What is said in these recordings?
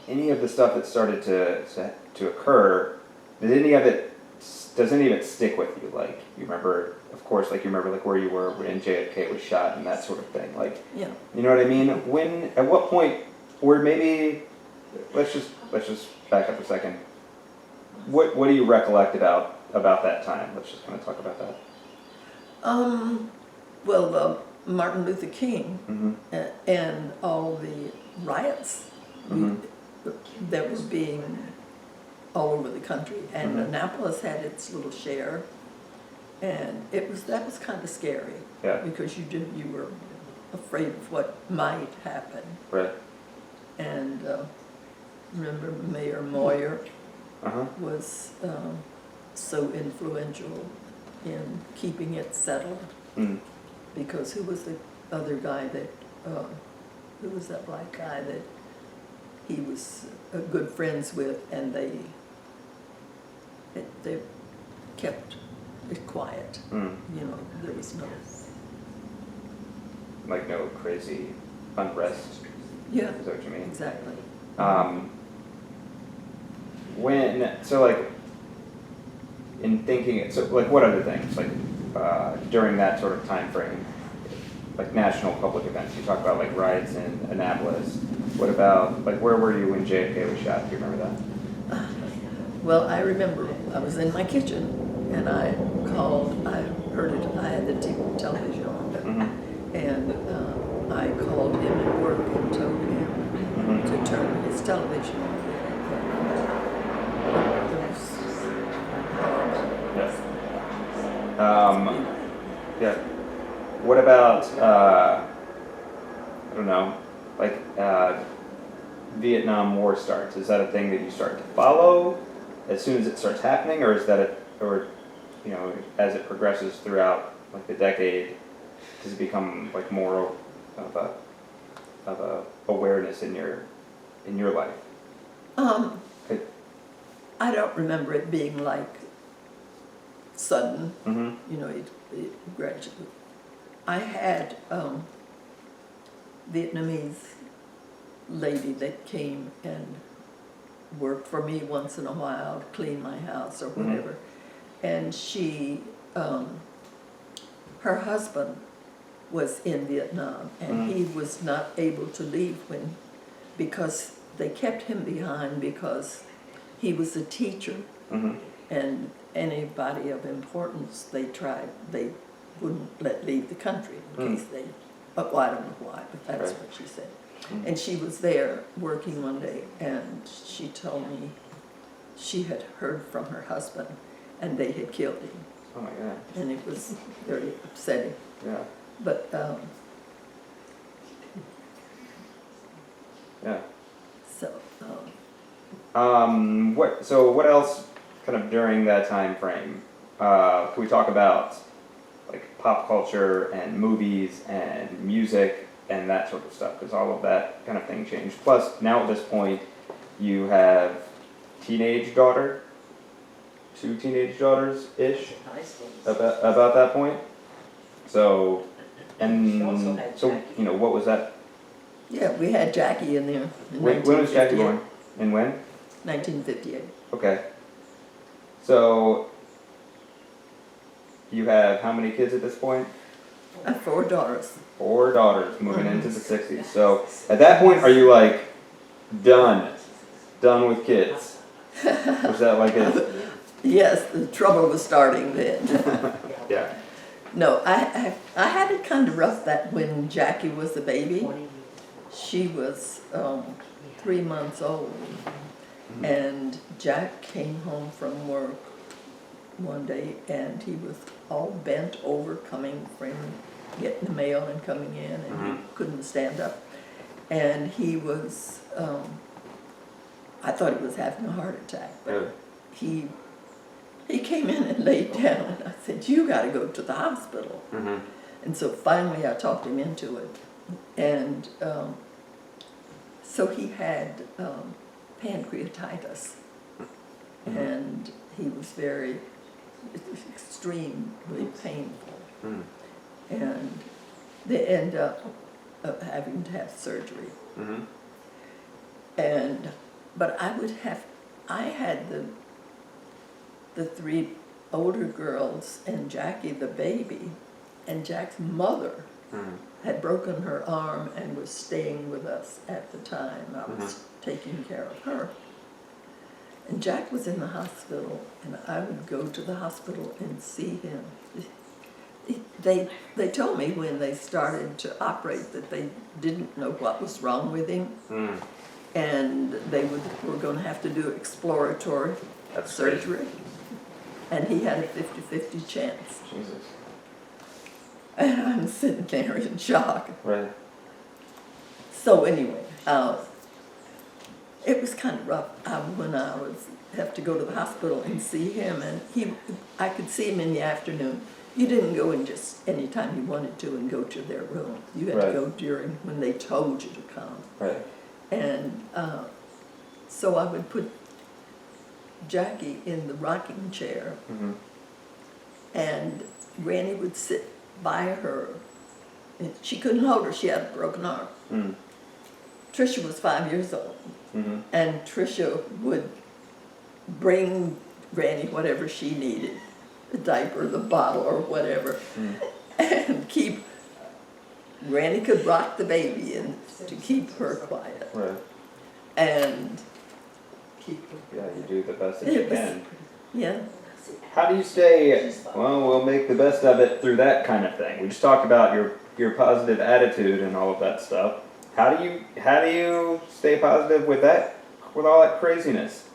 any of the stuff that started to occur, does any of it stick with you? Like, you remember, of course, like you remember like where you were when JFK was shot and that sort of thing. Like, Yeah. you know what I mean? At what point, or maybe, let's just back up a second. What do you recollect about that time? Let's just kind of talk about that. Well, Martin Luther King Mm-hmm. and all the riots Mm-hmm. that were being all over the country, and Mhm. Annapolis had its little share, and that was kind of scary. Yeah. Because you were afraid of what might happen. Right. And remember Mayor Moyer Uh-huh. was so influential in keeping it settled, Mm. because who was the other guy that, who was that black guy that he was good friends with, and they kept it quiet. Mm. You know, there was no. Like no crazy unrest. Yeah, Is that what you mean? exactly. In thinking, so like what other things, like during that sort of time frame, like national public events, you talk about like riots in Annapolis. What about, like, where were you when JFK was shot? Do you remember that? Well, I remember I was in my kitchen and I heard it, I had the television on, Mm-hmm. and I called him at work and told him Mm-hmm. to turn his television on. And it was horrible. Yeah. What about, I don't know, like Vietnam War starts? Is that a thing that you start to follow as soon as it starts happening, or is that or you know, as it progresses throughout like the decade, does it become like more of a awareness in your life? It- I don't remember it being like sudden. Mhm. You know, it gradually. I had Vietnamese lady that came and worked for me once in a while to clean my house or whatever, and she, her husband was in Vietnam, and he was not able to leave because they kept him behind because he was a teacher, Mhm. and anybody of importance they wouldn't let leave the country in case they, well, I don't know why, but that's Right. what she said. And she was there working one day, and she told me she had heard from her husband and they had killed him, Oh my God. and it was very upsetting. Yeah. But Yeah. so What else kind of during that time frame? Can we talk about like pop culture and movies and music and that sort of stuff? Because all of that kind of thing changed. Plus, now at this point, you have teenage daughter, 2 teenage daughters-ish, about that point. So, you know, what was that? yeah, we had Jackie in there in When was Jackie 1958. born? And when? 1958. Okay. So, you have how many kids at this point? 4 daughters. 4 daughters moving into the 60s. So, at that point, are you like, done with kids? Was that like it? Yes, the trouble was starting then. Yeah. No, I had it kind of rough that when Jackie was a baby. She was 3 months old, and Jack came home from work one day, and he was all bent over coming from getting the mail and coming in, and he couldn't stand up. And he was, I thought he was having a heart attack, but Really? he came in and laid down, and I said, "You got to go to the hospital." Mm-hmm. And so finally I talked him into it. And so he had pancreatitis. And he was it was extremely painful. Mm. And they end up having to have surgery. Mm-hmm. And but I had the three older girls and Jackie the baby, and Jack's mother had broken her arm and was staying with us at the time. I was taking care of her. And Jack was in the hospital, and I would go to the hospital and see him. They told me when they started to operate that they didn't know what was wrong with him, and they were going to have to do exploratory surgery, and he had a 50-50 chance. Jesus. And I'm sitting there in shock. Right. So anyway, it was kind of rough when I have to go to the hospital and see him, and I could see him in the afternoon. You didn't go in just any time you wanted to and go to their room. You had to go during when they told you to come. Right. And so I would put Jackie in the rocking chair, and Granny would sit by her. And she couldn't hold her, she had a broken arm. Tricia was 5 years old, and Tricia would bring Granny whatever she needed, the diaper, the bottle, or whatever, and Granny could rock the baby and to keep her quiet. Right. And Yeah, you do the best that you can. Yeah. How do you stay, well, we'll make the best of it through that kind of thing? We just talked about your positive attitude and all of that stuff. How do you stay positive with all that craziness?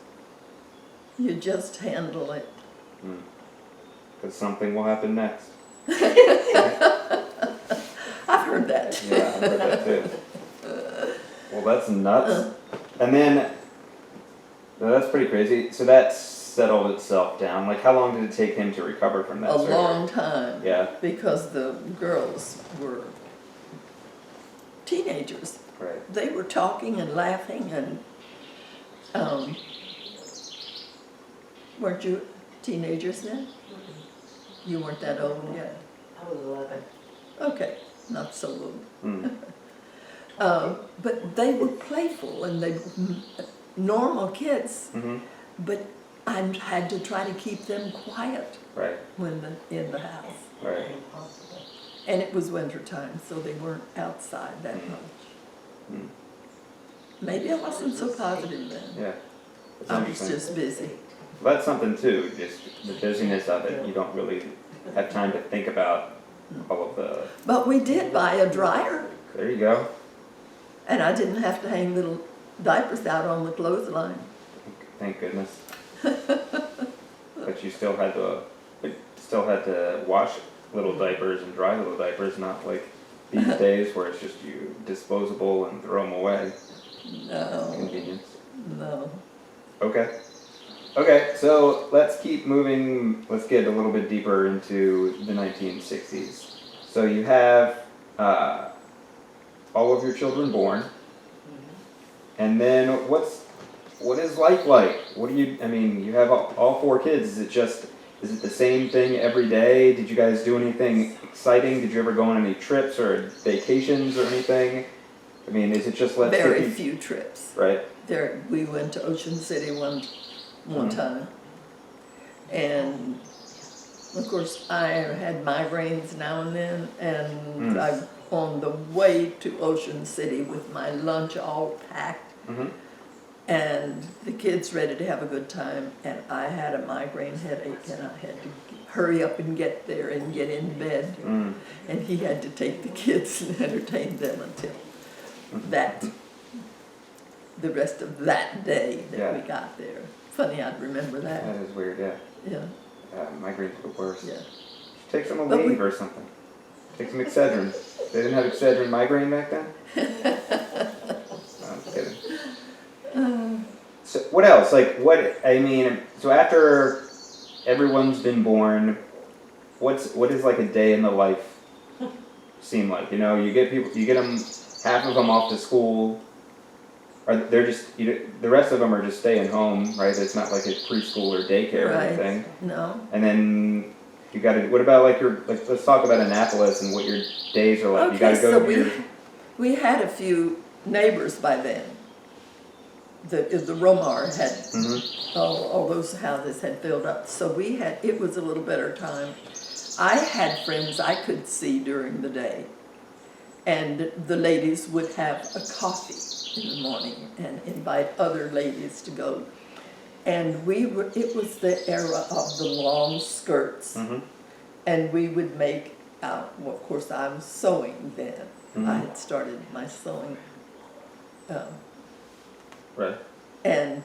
You just handle it. Because something will happen next. I've heard that. Yeah, I've heard that too. Well, that's nuts. And then, well, that's pretty crazy. So that's settled itself down. Like, how long did it take him to recover from that A surgery? long time. Yeah. Because the girls were teenagers. Right. They were talking and laughing, and weren't you teenagers then? You weren't that old yet. I was 11. Okay, not so old. But they were playful, and they were normal kids. But I had to try to keep them quiet Right. when in the house. Right. And it was winter time, so they weren't outside that much. Maybe I wasn't so positive then. Yeah. That's I was interesting. just busy. Well, that's something too, just the busyness of it. You don't really have time to think about all of the, But we did buy a dryer, there you go. and I didn't have to hang little diapers out on the clothesline. Thank goodness. But you still had to wash little diapers and dry little diapers, not like these days where it's just you disposable and throw them away. No, Convenience. no. Okay, so let's keep moving. Let's get a little bit deeper into the 1960s. So you have all of your children born, and then what is life like? You have all four kids. Is it the same thing every day? Did you guys do anything exciting? Did you ever go on any trips or vacations or anything? I mean, is it just Very few trips. Right. We went to Ocean City one time, and of course I had migraines now and then, and I'm on the way to Ocean City with my lunch all packed, and the kids ready to have a good time, and I had a migraine headache, and I had to hurry up and get there and get in bed, and he had to take the kids and entertain them until the rest of that day that we got there. Funny, I'd remember that. That is weird, yeah. Yeah, Migraines are the worst. yeah. Take some But Aleve or something. Take some Excedrin. They didn't have Excedrin migraine back then? No, I'm just kidding. So what else? So after everyone's been born, what is like a day in the life seem like? You get them, half of them off to school. Or they're just, the rest of them are just staying home, right? It's not like it's preschool or daycare or anything. No. And then what about let's talk about Annapolis and what your days are like. You gotta go to we had a few neighbors by then. the Romar had, Mm-hmm. all those houses had filled up. So it was a little better time. I had friends I could see during the day. And the ladies would have a coffee in the morning and invite other ladies to go. And it was the era of the long skirts. Mm-hmm. And we would make out, well, of course I was sewing then. Mhm. I had started my sewing. Right. And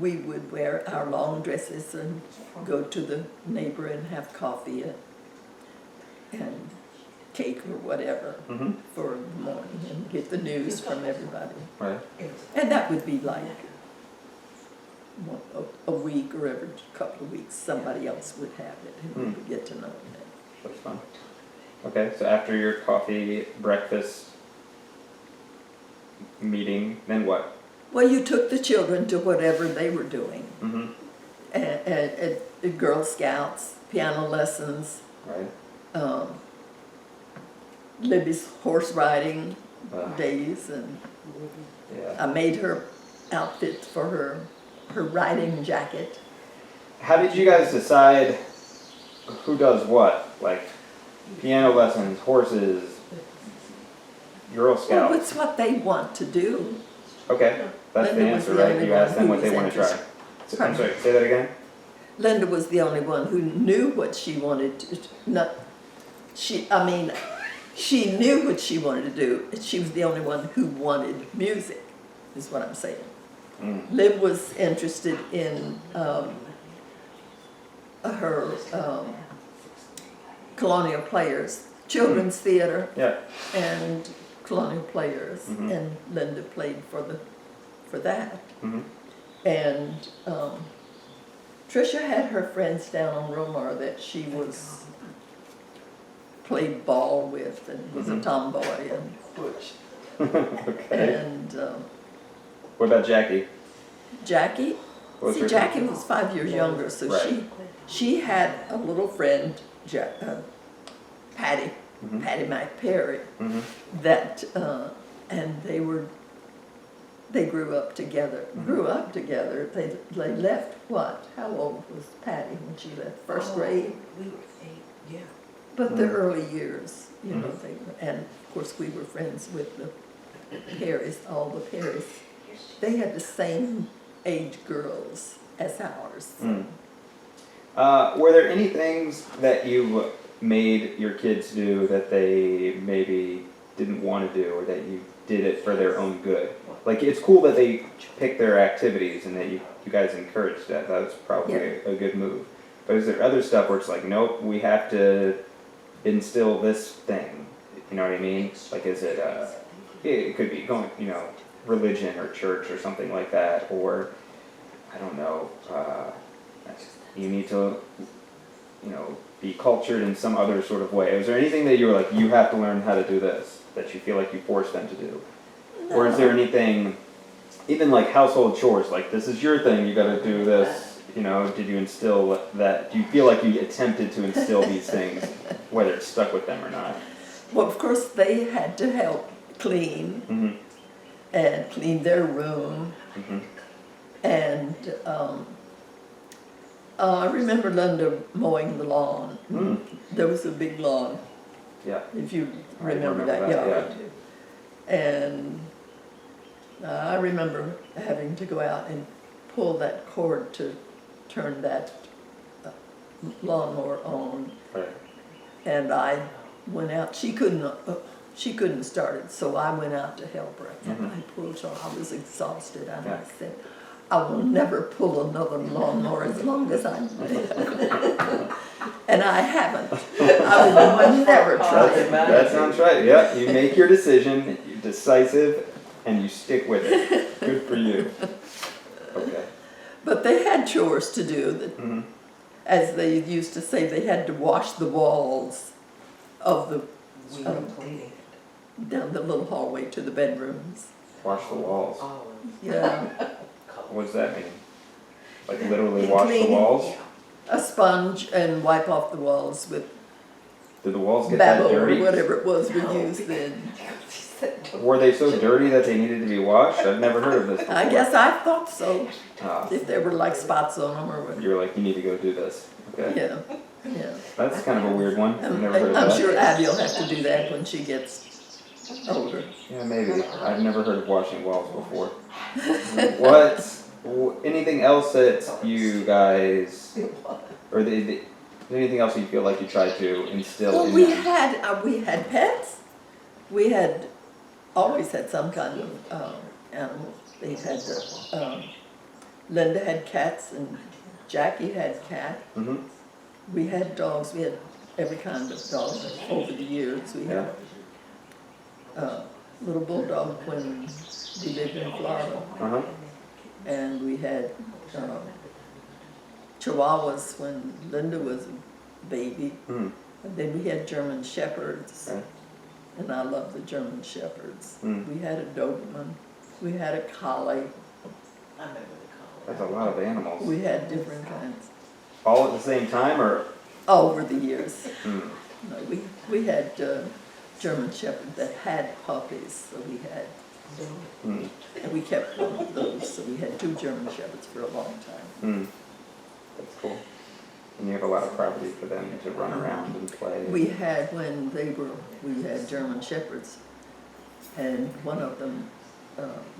we would wear our long dresses and go to the neighbor and have coffee and cake or whatever Mm-hmm. for the morning and get the news from everybody. Right. And that would be like a week or every couple of weeks, somebody else would have it and we would get to know them. That's fun. Okay, so after your coffee, breakfast, meeting, then what? Well, you took the children to whatever they were doing. Mm-hmm. At Girl Scouts, piano lessons, Right. Libby's horse riding Uh, days, and yeah. I made her outfit for her riding jacket. How did you guys decide who does what? Like piano lessons, horses, Girl Well, Scouts. it's what they want to do. Okay, that's the Linda was answer, the right? only You one asked them who what they was want to try. interested. I'm Pardon? sorry, say that again? Linda was the only one who knew what she wanted to, she knew what she wanted to do. She was the only one who wanted music, is what I'm saying. Mm. Liv was interested in her colonial players, children's theater Yeah. and colonial players, Mhm. and Linda played for that. Mm-hmm. And Tricia had her friends down on Romar that she played ball with and was Mhm. a tomboy, Okay. and What about Jackie? Jackie. What's See, her- Jackie was 5 years younger, so Right. she had a little friend, Patty, Mhm. Patty McPerry, Mm-hmm. that and they grew up together. They left what? How old was Patty when she left? First grade? We were 8, yeah. But the Mhm. early years, you know, Mhm. and of course we were friends with the Perrys, all the Perrys. They had the same age girls as ours. Mm. Were there any things that you made your kids do that they maybe didn't want to do, or that you did it for their own good? Like, it's cool that they pick their activities and that you guys encouraged that. That was probably a good move. But is there other stuff where it's like, nope, we have to instill this thing? You know what I mean? Like, is it, it could be going, religion or church or something like that, or, I don't know, you need to, be cultured in some other sort of way. Was there anything that you were like, you have to learn how to do this, that you feel like you forced them to do? Or is there anything, even like household chores, like this is your thing, you gotta do this, did you instill that, do you feel like you attempted to instill these things, whether it stuck with them or not? Well, of course, they had to help clean Mm-hmm, and clean their room. mm-hmm, And I remember Linda mowing the lawn. Mm. There was a big lawn, yeah. if you I remember remember that. that, And I remember having to go out and pull that cord to turn that lawnmower on. Right. And I went out. She couldn't start it, so I went out to help her. And Mhm. I pulled her. I was exhausted, and Yeah. I said, "I will never pull another lawnmower as long as I live." And I haven't. I will never try it. That sounds right, yeah, you make your decision, you're decisive, and you stick with it. Good for you. Okay. But they had chores to do. That, Mm-hmm. as they used to say, they had to wash the walls of We were cleaning down the little hallway to the bedrooms. Wash the walls. all Yeah, What does that mean? Like literally wash the Clean. walls? a sponge and wipe off the walls with Did the walls get that Babel or dirty? whatever it was we used then. Were they so dirty that they needed to be washed? I've never heard of this before. I guess I thought so, Ah, if there were like spots on them or whatever. you were like, you need to go do this. Okay. Yeah, yeah. That's kind of a weird one. I've never heard of I'm that. sure Abby will have to do that when she gets older. Yeah, maybe. I've never heard of washing walls before. Anything else that you guys, or anything else you feel like you tried to instill Well, in we them? had pets. We had always had some kind of animal. They had Linda had cats and Jackie had cat. Mm-hmm. We had dogs. We had every kind of dog over the years. We had little bulldog when we lived in Florida, Uh-huh. and we had Chihuahuas when Linda was a baby. Mm. And then we had German Shepherds, Okay. and I love the German Shepherds. Mm. We had a Doberman. We had a Collie. That's a lot of animals. We had different kinds All at the same time, or? over the years. Mm. No, we had German Shepherds that had puppies, so we had, Mm. and we kept one of those, so we had 2 German Shepherds for a long time. Mm. That's cool. And you have a lot of property for them to run around and play. We had, we had German Shepherds, and one of them,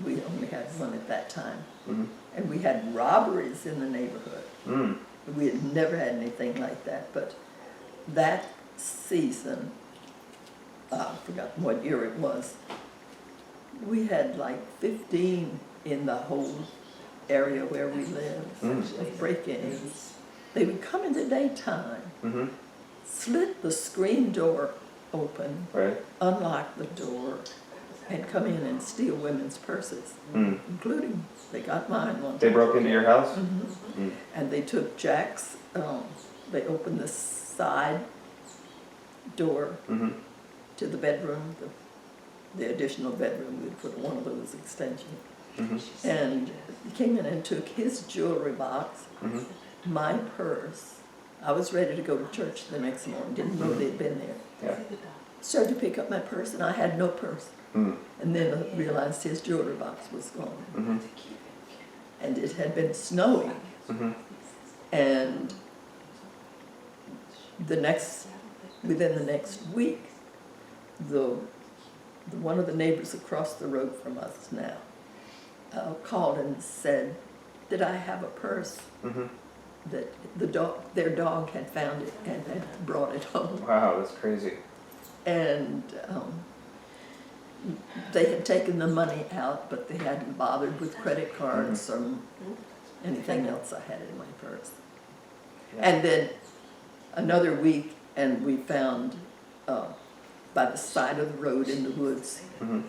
we only had one at that time. Mm-hmm. And we had robberies in the neighborhood. Mm. We had never had anything like that, but that season, I forgot what year it was, we had like 15 in the whole area where we lived, of break-ins. They would come in the daytime, Mm-hmm. slit the screen door open, Right. unlock the door, and come in and steal women's purses, Mm. including, they got mine one time. They broke into your house? Mhm. Mm. And they took Jack's, they opened the side door Mm-hmm. to the bedroom, the additional bedroom, we'd put one of those extensions. Mm-hmm. And he came in and took his jewelry box, Mm-hmm. my purse. I was ready to go to church the next morning, didn't know they'd been there. Yeah. Started to pick up my purse and I had no purse. Mm. And then I realized his jewelry box was gone. Mm-hmm. And it had been snowing. Mm-hmm. And within the next week, one of the neighbors across the road from us now called and said, "Did I have a purse?" Mm-hmm. That their dog had found it and had brought it home. Wow, that's crazy. And they had taken the money out, but they hadn't bothered with credit cards or anything else I had in my purse. And then another week, and we found by the side of the road in the woods, Mm-hmm.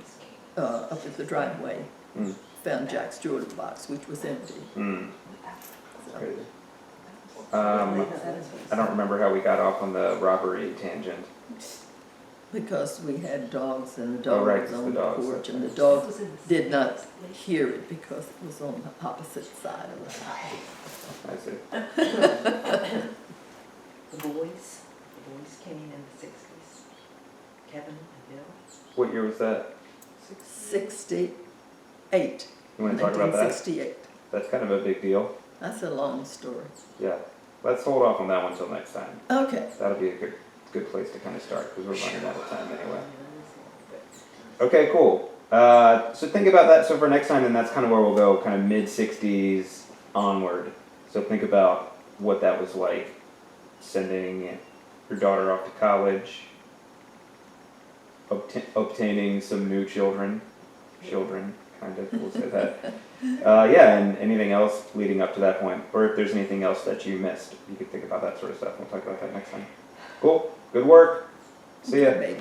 up at the driveway, Mm. found Jack's jewelry box, which was empty. Mm. So, Crazy. I don't remember how we got off on the robbery tangent. because we had dogs, and the Oh, dog right, was it's on the the dogs. porch, and the dog did not hear it because it was on the opposite side of the house. I see. The boys came in the 60s. Kevin and Bill. What year was that? 68. You want to talk about that? 1968. That's kind of a big deal. That's a long story. Yeah. Let's hold off on that one until next time. Okay. That'll be a good place to kind of start because we're running out of time anyway. Okay, cool. So think about that. So for next time, then that's kind of where we'll go, kind of mid-60s onward. So think about what that was like, sending your daughter off to college, obtaining some new children, kind of, we'll say that. Yeah, and anything else leading up to that point, or if there's anything else that you missed, you could think about that sort of stuff. We'll talk about that next time. Cool. Good work. See ya. Okay, babe.